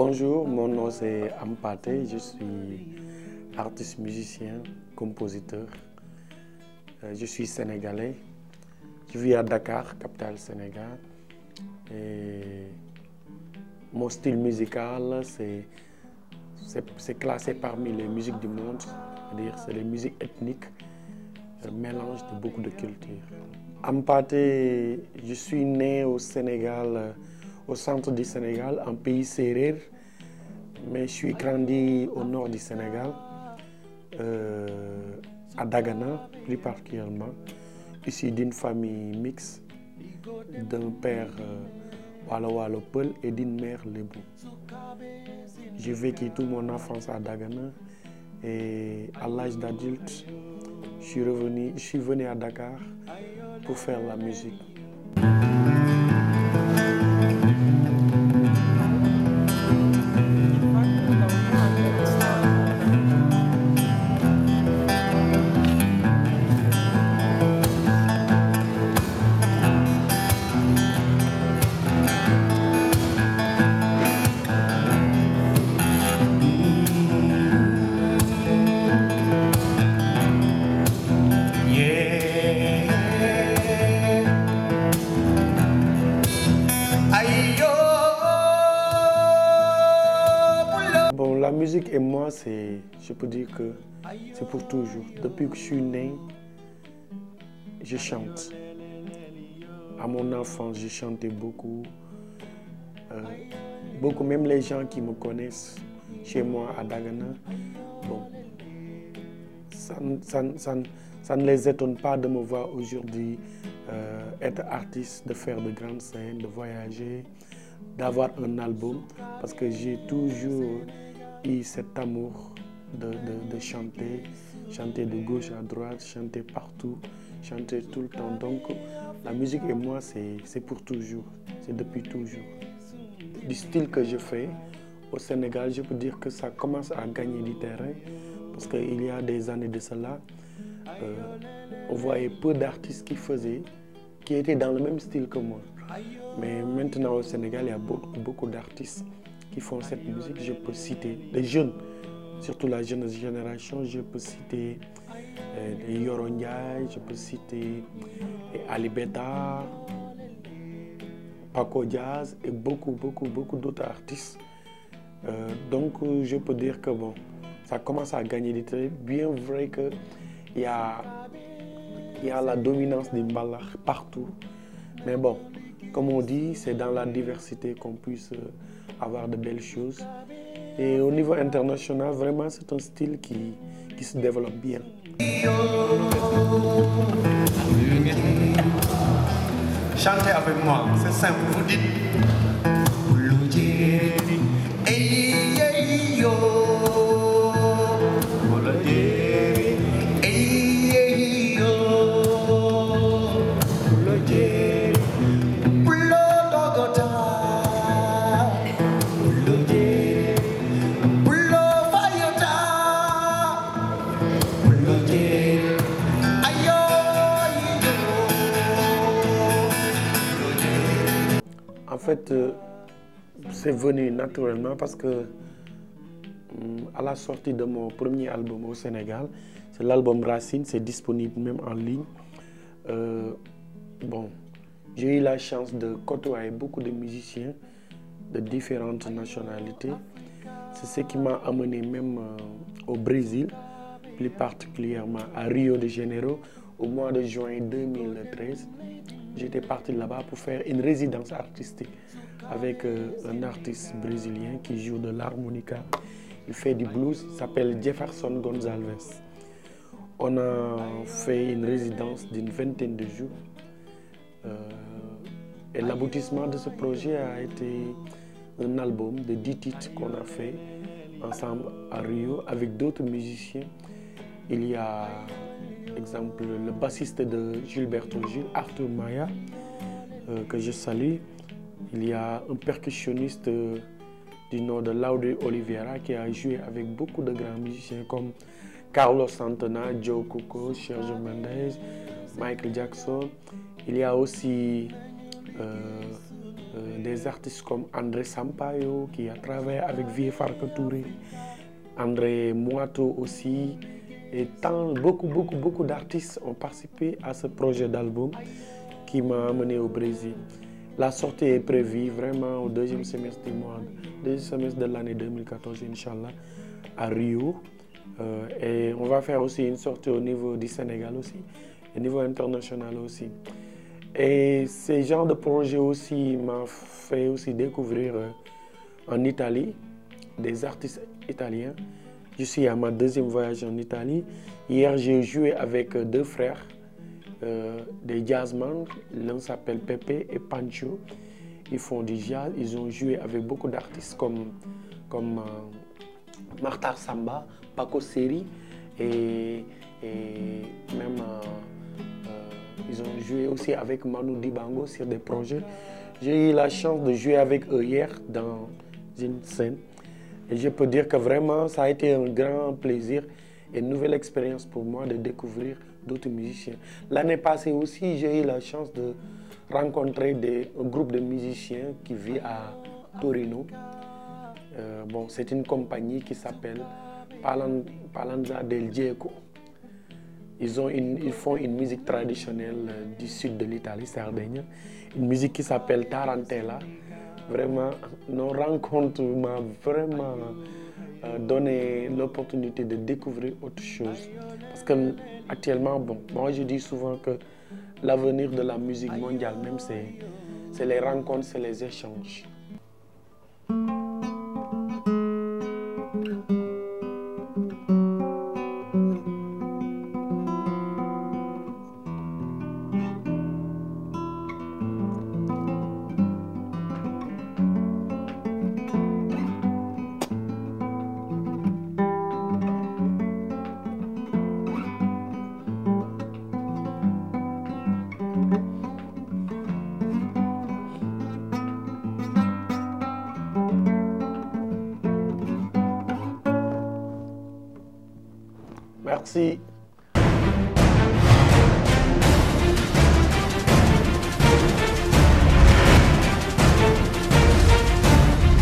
Bonjour, mon nom c'est Ampaté, je suis artiste musicien, compositeur. Je suis sénégalais, je vis à Dakar, capitale Sénégal. Et mon style musical, c'est classé parmi les musiques du monde, c'est-à-dire c'est les musiques ethniques, un mélange de beaucoup de cultures. Ampaté, je suis né au Sénégal, au centre du Sénégal, en pays sérère, mais je suis grandi au nord du Sénégal, à Dagana plus particulièrement, issu d'une famille mixte, d'un père Walo Walo Peul et d'une mère Lébou. J'ai vécu toute mon enfance à Dagana et à l'âge d'adulte, je suis venu à Dakar pour faire la musique. Bon, la musique et moi, je peux dire que c'est pour toujours. Depuis que je suis né, je chante. À mon enfance, je chantais beaucoup. Beaucoup, même les gens qui me connaissent chez moi à Dagana, bon, ça ne les étonne pas de me voir aujourd'hui être artiste, de faire de grandes scènes, de voyager, d'avoir un album, parce que j'ai toujours eu cet amour de chanter, chanter de gauche à droite, chanter partout, chanter tout le temps. Donc la musique et moi, c'est pour toujours, c'est depuis toujours. Du style que je fais au Sénégal, je peux dire que ça commence à gagner du terrain, parce qu'il y a des années de cela, on voyait peu d'artistes qui étaient dans le même style que moi. Mais maintenant au Sénégal, il y a beaucoup d'artistes qui font cette musique. Je peux citer les jeunes, surtout la jeune génération. Je peux citer Yoro Ndiaye, je peux citer Ali Beta, Paco Diaz et beaucoup d'autres artistes. Donc je peux dire que bon, ça commence à gagner du terrain. Bien vrai qu'il y a la dominance des mbalax partout. Mais bon, comme on dit, c'est dans la diversité qu'on puisse avoir de belles choses. Et au niveau international, vraiment, c'est un style qui se développe bien. Chantez avec moi, c'est simple, vous dites En fait, c'est venu naturellement parce que à la sortie de mon premier album au Sénégal, c'est l'album Racine, c'est disponible même en ligne. Bon, j'ai eu la chance de côtoyer beaucoup de musiciens de différentes nationalités. C'est ce qui m'a amené même au Brésil, plus particulièrement à Rio de Janeiro, au mois de juin 2013. J'étais parti là-bas pour faire une résidence artistique avec un artiste brésilien qui joue de l'harmonica. Il fait du blues, il s'appelle Jefferson Gonzalez. On a fait une résidence d'une vingtaine de jours. Et l'aboutissement de ce projet a été un album de 10 titres qu'on a fait ensemble à Rio avec d'autres musiciens. Il y a, exemple, le bassiste de Gilberto Gil, Arthur Maya, que je salue. Il y a un percussionniste du nom de Laudé Oliveira qui a joué avec beaucoup de grands musiciens comme Carlos Santana, Joe Coco, Sergio Mendes, Michael Jackson. Il y a aussi des artistes comme André Sampaio qui a travaillé avec Vieux Farka Touré, André Moato aussi, et beaucoup d'artistes ont participé à ce projet d'album qui m'a amené au Brésil. La sortie est prévue vraiment au deuxième semestre de l'année 2014, Inch'Allah, à Rio. Et on va faire aussi une sortie au niveau du Sénégal aussi, au niveau international aussi. Et ce genre de projet aussi m'a fait aussi découvrir en Italie des artistes italiens. Je suis à ma deuxième voyage en Italie. Hier, j'ai joué avec deux frères, des jazzmen. L'un s'appelle Pepe et Pancho. Ils font du jazz. Ils ont joué avec beaucoup d'artistes comme Martha Samba, Paco Seri et même ils ont joué aussi avec Manu Dibango sur des projets. J'ai eu la chance de jouer avec eux hier dans une scène. Et je peux dire que vraiment, ça a été un grand plaisir et une nouvelle expérience pour moi de découvrir d'autres musiciens. L'année passée aussi, j'ai eu la chance de rencontrer un groupe de musiciens qui vit à Torino. C'est une compagnie qui s'appelle Palanza del Gieco. Ils font une musique traditionnelle du sud de l'Italie, Sardaigne, une musique qui s'appelle Tarantella. Vraiment, nos rencontres m'ont vraiment donné l'opportunité de découvrir autre chose. Parce que actuellement, moi je dis souvent que l'avenir de la musique mondiale même, c'est les rencontres, c'est les échanges. Merci.